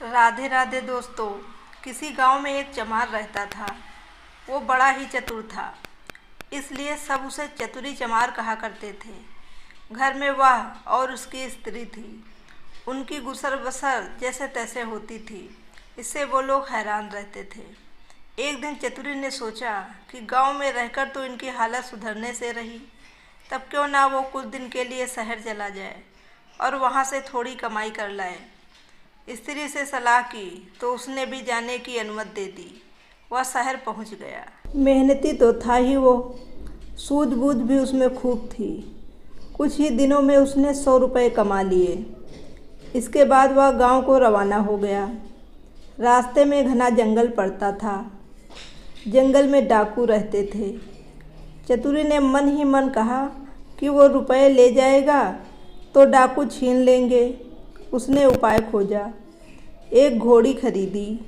राधे राधे दोस्तों। किसी गांव में एक चमार रहता था। वो बड़ा ही चतुर था, इसलिए सब उसे चतुरी चमार कहा करते थे। घर में वह और उसकी स्त्री थी। उनकी गुसर बसर जैसे तैसे होती थी, इससे वो लोग हैरान रहते थे। एक दिन चतुरी ने सोचा कि गांव में रहकर तो इनकी हालत सुधरने से रही, तब क्यों ना वो कुछ दिन के लिए शहर चला जाए और वहाँ से थोड़ी कमाई कर लाए। स्त्री से सलाह की तो उसने भी जाने की अनुमति दे दी। वह शहर पहुँच गया। मेहनती तो था ही वो, सूझबूझ भी उसमें खूब थी। कुछ ही दिनों में उसने 100 रुपये कमा लिए। इसके बाद वह गांव को रवाना हो गया। रास्ते में घना जंगल पड़ता था। जंगल में डाकू रहते थे। चतुरी ने मन ही मन कहा कि वो रुपए ले जाएगा तो डाकू छीन लेंगे। उसने उपाय खोजा, एक घोड़ी खरीदी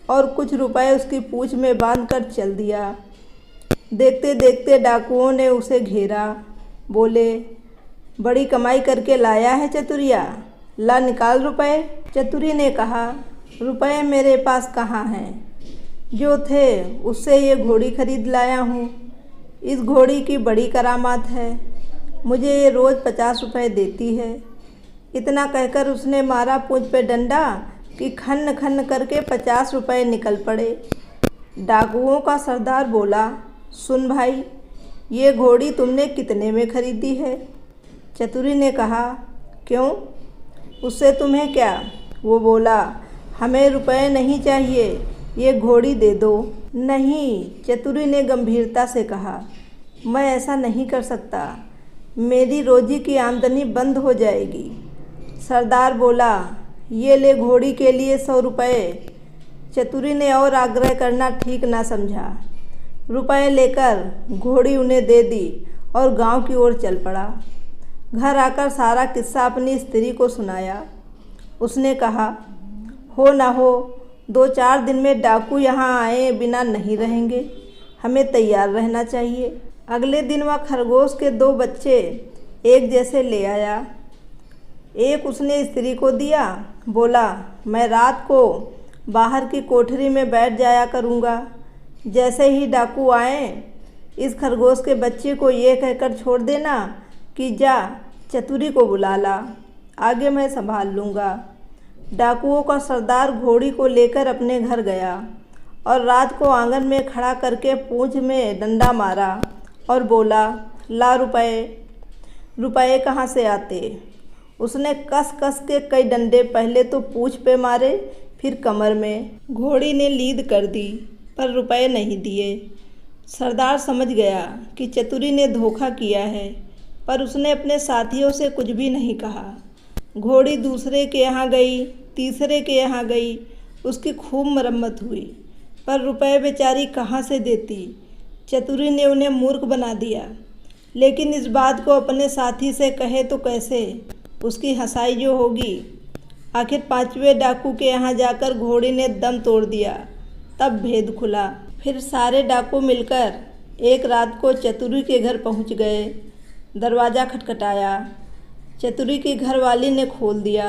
और कुछ रुपए उसकी पूंछ में बांधकर चल दिया। देखते देखते डाकुओं ने उसे घेरा। बोले, बड़ी कमाई करके लाया है चतुरिया, ला निकाल रुपए। चतुरी ने कहा, रुपए मेरे पास कहाँ हैं, जो थे उससे ये घोड़ी खरीद लाया हूँ। इस घोड़ी की बड़ी करामात है, मुझे ये रोज़ 50 रुपये देती है। इतना कहकर उसने मारा पूंछ पे डंडा कि खन्न खन्न करके 50 रुपये निकल पड़े। डाकुओं का सरदार बोला, सुन भाई, ये घोड़ी तुमने कितने में खरीदी है? चतुरी ने कहा, क्यों, उससे तुम्हें क्या? वो बोला, हमें रुपए नहीं चाहिए, ये घोड़ी दे दो। नहीं, चतुरी ने गंभीरता से कहा, मैं ऐसा नहीं कर सकता, मेरी रोजी की आमदनी बंद हो जाएगी। सरदार बोला, ये ले घोड़ी के लिए 100 रुपये। चतुरी ने और आग्रह करना ठीक ना समझा। रुपए लेकर घोड़ी उन्हें दे दी और गांव की ओर चल पड़ा। घर आकर सारा किस्सा अपनी स्त्री को सुनाया। उसने कहा, हो ना हो 2-4 दिन में डाकू यहाँ आए बिना नहीं रहेंगे, हमें तैयार रहना चाहिए। अगले दिन वह खरगोश के 2 बच्चे एक जैसे ले आया। एक उसने स्त्री को दिया। बोला, मैं रात को बाहर की कोठरी में बैठ जाया करूँगा। जैसे ही डाकू आए, इस खरगोश के बच्चे को ये कहकर छोड़ देना कि जा चतुरी को बुला ला, आगे मैं संभाल लूँगा। डाकुओं का सरदार घोड़ी को लेकर अपने घर गया और रात को आंगन में खड़ा करके पूंछ में डंडा मारा और बोला, ला रुपए। रुपए कहाँ से आते? उसने कस कस के कई डंडे पहले तो पूंछ पे मारे, फिर कमर में। घोड़ी ने लीद कर दी, पर रुपए नहीं दिए। सरदार समझ गया कि चतुरी ने धोखा किया है, पर उसने अपने साथियों से कुछ भी नहीं कहा। घोड़ी दूसरे के यहाँ गई, तीसरे के यहाँ गई, उसकी खूब मरम्मत हुई, पर रुपए बेचारी कहाँ से देती। चतुरी ने उन्हें मूर्ख बना दिया, लेकिन इस बात को अपने साथी से कहे तो कैसे, उसकी हंसाई जो होगी। आखिर 5वें डाकू के यहाँ जाकर घोड़ी ने दम तोड़ दिया, तब भेद खुला। फिर सारे डाकू मिलकर एक रात को चतुरी के घर पहुँच गए। दरवाज़ा खटखटाया। चतुरी की घरवाली ने खोल दिया।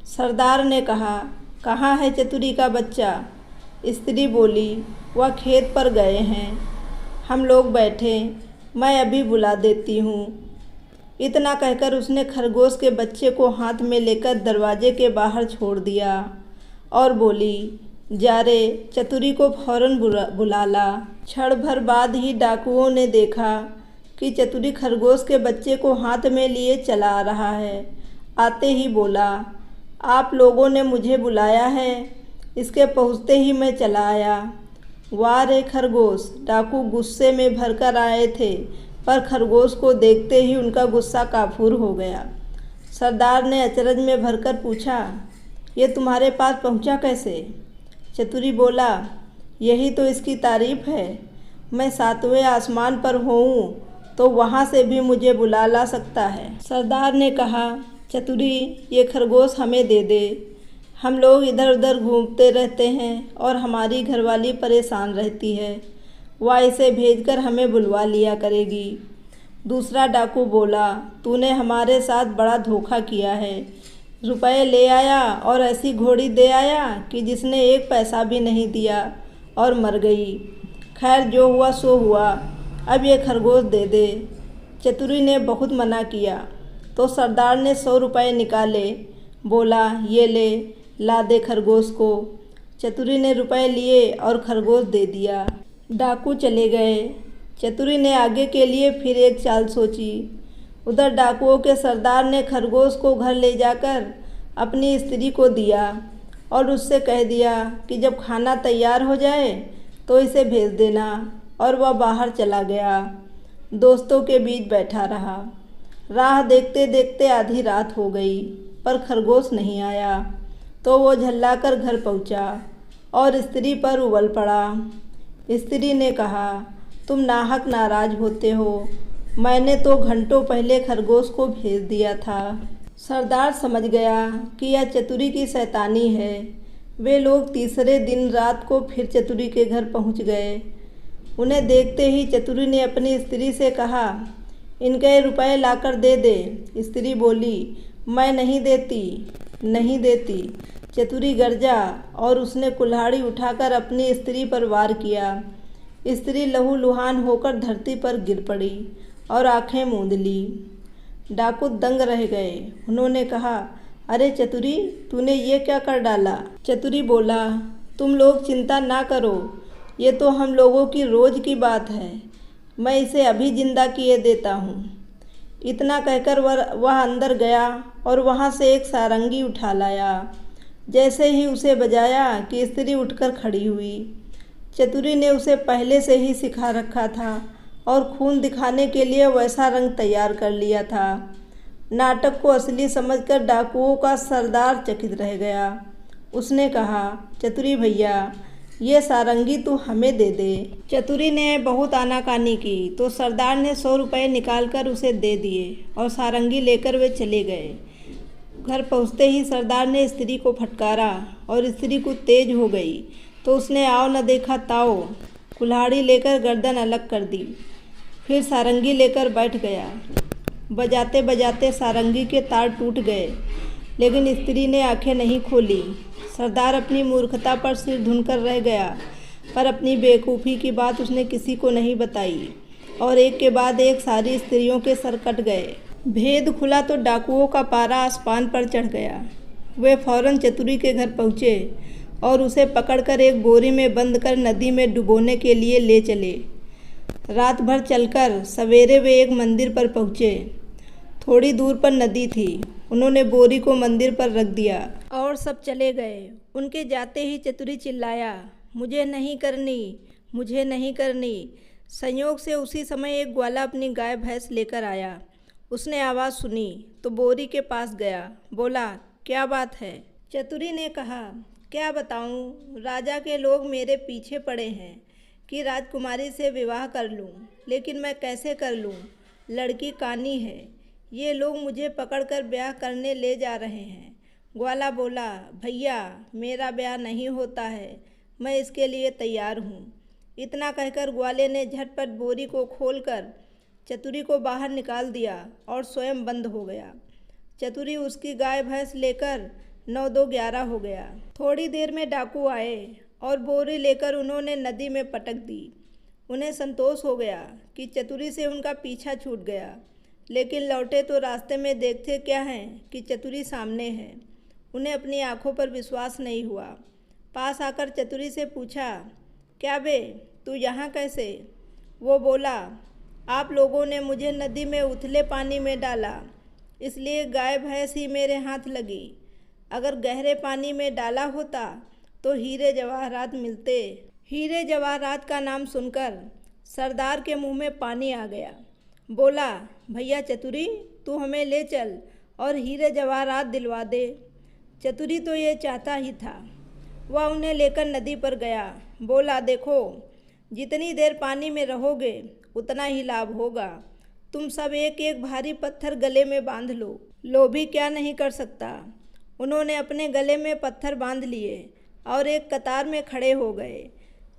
सरदार ने कहा, कहाँ है चतुरी का बच्चा? स्त्री बोली, वह खेत पर गए हैं। हम लोग बैठे, मैं अभी बुला देती हूँ। इतना कहकर उसने खरगोश के बच्चे को हाथ में लेकर दरवाजे के बाहर छोड़ दिया और बोली, जा रे, चतुरी को फौरन बुला ला। क्षण भर बाद ही डाकुओं ने देखा कि चतुरी खरगोश के बच्चे को हाथ में लिए चला आ रहा है। आते ही बोला, आप लोगों ने मुझे बुलाया है? इसके पहुँचते ही मैं चला आया। वाह रे खरगोश, डाकू गुस्से में भरकर आए थे, पर खरगोश को देखते ही उनका गुस्सा काफूर हो गया। सरदार ने अचरज में भरकर पूछा, ये तुम्हारे पास पहुंचा कैसे? चतुरी बोला, यही तो इसकी तारीफ है, मैं 7वें आसमान पर हूँ तो वहाँ से भी मुझे बुला ला सकता है। सरदार ने कहा, चतुरी, ये खरगोश हमें दे दे, हम लोग इधर उधर घूमते रहते हैं और हमारी घरवाली परेशान रहती है, वह इसे भेजकर हमें बुलवा लिया करेगी। दूसरा डाकू बोला, तूने हमारे साथ बड़ा धोखा किया है, रुपए ले आया और ऐसी घोड़ी दे आया कि जिसने एक पैसा भी नहीं दिया और मर गई। खैर जो हुआ सो हुआ, अब ये खरगोश दे दे। चतुरी ने बहुत मना किया तो सरदार ने 100 रुपये निकाले। बोला, ये ले, ला दे खरगोश को। चतुरी ने रुपए लिए और खरगोश दे दिया। डाकू चले गए। चतुरी ने आगे के लिए फिर एक चाल सोची। उधर डाकुओं के सरदार ने खरगोश को घर ले जाकर अपनी स्त्री को दिया और उससे कह दिया कि जब खाना तैयार हो जाए तो इसे भेज देना, और वह बाहर चला गया। दोस्तों के बीच बैठा रहा। राह देखते देखते आधी रात हो गई पर खरगोश नहीं आया तो वो झल्लाकर घर पहुंचा और स्त्री पर उबल पड़ा। स्त्री ने कहा, तुम नाहक नाराज होते हो, मैंने तो घंटों पहले खरगोश को भेज दिया था। सरदार समझ गया कि यह चतुरी की शैतानी है। वे लोग तीसरे दिन रात को फिर चतुरी के घर पहुंच गए। उन्हें देखते ही चतुरी ने अपनी स्त्री से कहा, इनके रुपए लाकर दे दे। स्त्री बोली, मैं नहीं देती, नहीं देती। चतुरी गरजा और उसने कुल्हाड़ी उठाकर अपनी स्त्री पर वार किया। स्त्री लहूलुहान होकर धरती पर गिर पड़ी और आंखें मूंद ली। डाकू दंग रह गए। उन्होंने कहा, अरे चतुरी, तूने ये क्या कर डाला? चतुरी बोला, तुम लोग चिंता ना करो, ये तो हम लोगों की रोज़ की बात है, मैं इसे अभी जिंदा किए देता हूँ। इतना कहकर वह अंदर गया और वहाँ से एक सारंगी उठा लाया। जैसे ही उसे बजाया कि स्त्री उठकर खड़ी हुई। चतुरी ने उसे पहले से ही सिखा रखा था और खून दिखाने के लिए वैसा रंग तैयार कर लिया था। नाटक को असली समझकर डाकुओं का सरदार चकित रह गया। उसने कहा, चतुरी भैया, ये सारंगी तू हमें दे दे। चतुरी ने बहुत आनाकानी की तो सरदार ने 100 रुपये निकालकर उसे दे दिए और सारंगी लेकर वे चले गए। घर पहुँचते ही सरदार ने स्त्री को फटकारा और स्त्री को तेज हो गई तो उसने आओ न देखा ताओ, कुल्हाड़ी लेकर गर्दन अलग कर दी। फिर सारंगी लेकर बैठ गया। बजाते बजाते सारंगी के तार टूट गए, लेकिन स्त्री ने आंखें नहीं खोली। सरदार अपनी मूर्खता पर सिर धुनकर रह गया, पर अपनी बेवकूफ़ी की बात उसने किसी को नहीं बताई और एक के बाद एक सारी स्त्रियों के सर कट गए। भेद खुला तो डाकुओं का पारा आसमान पर चढ़ गया। वे फौरन चतुरी के घर पहुँचे और उसे पकड़कर एक बोरी में बंद कर नदी में डुबोने के लिए ले चले। रात भर चलकर सवेरे वे एक मंदिर पर पहुँचे। थोड़ी दूर पर नदी थी। उन्होंने बोरी को मंदिर पर रख दिया और सब चले गए। उनके जाते ही चतुरी चिल्लाया, मुझे नहीं करनी, मुझे नहीं करनी। संयोग से उसी समय एक ग्वाला अपनी गाय भैंस लेकर आया। उसने आवाज़ सुनी तो बोरी के पास गया। बोला, क्या बात है? चतुरी ने कहा, क्या बताऊं, राजा के लोग मेरे पीछे पड़े हैं कि राजकुमारी से विवाह कर लूं, लेकिन मैं कैसे कर लूं? लड़की कानी है। ये लोग मुझे पकड़कर ब्याह करने ले जा रहे हैं। ग्वाला बोला, भैया, मेरा ब्याह नहीं होता है, मैं इसके लिए तैयार हूँ। इतना कहकर ग्वाले ने झटपट बोरी को खोलकर चतुरी को बाहर निकाल दिया और स्वयं बंद हो गया। चतुरी उसकी गाय भैंस लेकर 9-2-11 हो गया। थोड़ी देर में डाकू आए और बोरी लेकर उन्होंने नदी में पटक दी। उन्हें संतोष हो गया कि चतुरी से उनका पीछा छूट गया, लेकिन लौटे तो रास्ते में देखते क्या हैं कि चतुरी सामने है। उन्हें अपनी आंखों पर विश्वास नहीं हुआ। पास आकर चतुरी से पूछा, क्या बे, तू यहाँ कैसे? वो बोला, आप लोगों ने मुझे नदी में उथले पानी में डाला, इसलिए गाय भैंस ही मेरे हाथ लगी। अगर गहरे पानी में डाला होता तो हीरे जवाहरात मिलते। हीरे जवाहरात का नाम सुनकर सरदार के मुंह में पानी आ गया। बोला, भैया चतुरी, तू हमें ले चल और हीरे जवाहरात दिलवा दे। चतुरी तो ये चाहता ही था। वह उन्हें लेकर नदी पर गया। बोला, देखो, जितनी देर पानी में रहोगे उतना ही लाभ होगा। तुम सब एक एक भारी पत्थर गले में बांध लो। लोभी क्या नहीं कर सकता। उन्होंने अपने गले में पत्थर बांध लिए और एक कतार में खड़े हो गए।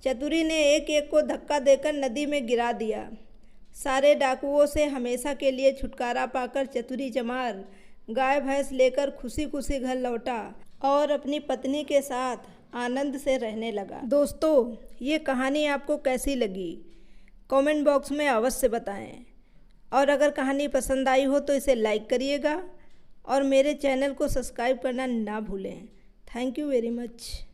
चतुरी ने एक एक को धक्का देकर नदी में गिरा दिया। सारे डाकुओं से हमेशा के लिए छुटकारा पाकर चतुरी चमार गाय भैंस लेकर खुशी खुशी घर लौटा और अपनी पत्नी के साथ आनंद से रहने लगा। दोस्तों, ये कहानी आपको कैसी लगी कमेंट बॉक्स में अवश्य बताएं। और अगर कहानी पसंद आई हो तो इसे लाइक करिएगा और मेरे चैनल को सब्सक्राइब करना ना भूलें। Thank you very much.